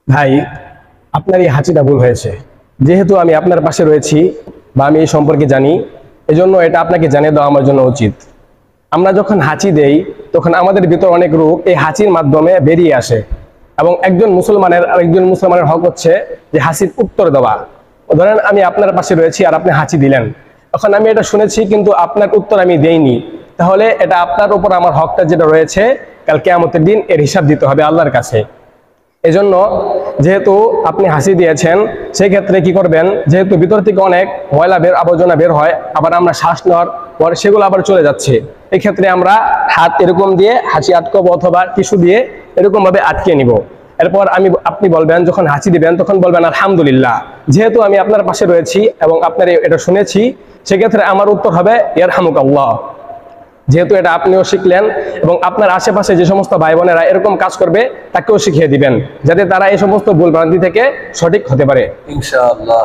ভাই, আপনার এই হাঁচিটা ভুল হয়েছে। যেহেতু আমি আপনার পাশে রয়েছি বা আমি এই সম্পর্কে জানি, এজন্য এটা আপনাকে জানিয়ে দেওয়া আমার জন্য উচিত। আমরা যখন হাঁচি দেই তখন আমাদের ভিতর অনেক রোগ এই হাঁচির মাধ্যমে বেরিয়ে আসে, এবং একজন মুসলমানের আরেকজন মুসলমানের হক হচ্ছে যে হাসির উত্তর দেওয়া। ধরেন আমি আপনার পাশে রয়েছি আর আপনি হাঁচি দিলেন, এখন আমি এটা শুনেছি কিন্তু আপনার উত্তর আমি দেইনি, তাহলে এটা আপনার উপর আমার হকটা যেটা রয়েছে কাল কিয়ামতের দিন এর হিসাব দিতে হবে আল্লাহর কাছে। এজন্য যেহেতু আপনি হাসি দিয়েছেন, সেই ক্ষেত্রে কি করবেন, যেহেতু ভিতর থেকে অনেক ময়লা আবর্জনা বের হয়, আবার আমরা শ্বাস নেওয়ার পর সেগুলো আবার চলে যাচ্ছে, এই ক্ষেত্রে আমরা হাত এরকম দিয়ে হাসি আটকাবো অথবা টিস্যু দিয়ে এরকম ভাবে আটকে নিব। এরপর আপনি বলবেন, যখন হাসি দিবেন তখন বলবেন আলহামদুলিল্লাহ। যেহেতু আমি আপনার পাশে রয়েছি এবং আপনার এটা শুনেছি, সেক্ষেত্রে আমার উত্তর হবে ইয়ারহামুকাল্লাহ। যেহেতু এটা আপনিও শিখলেন এবং আপনার আশেপাশে যে সমস্ত ভাই বোনেরা এরকম কাজ করবে তাকেও শিখিয়ে দিবেন, যাতে তারা এই সমস্ত ভুল ভ্রান্তি থেকে সঠিক হতে পারে। ইনশাআল্লাহ।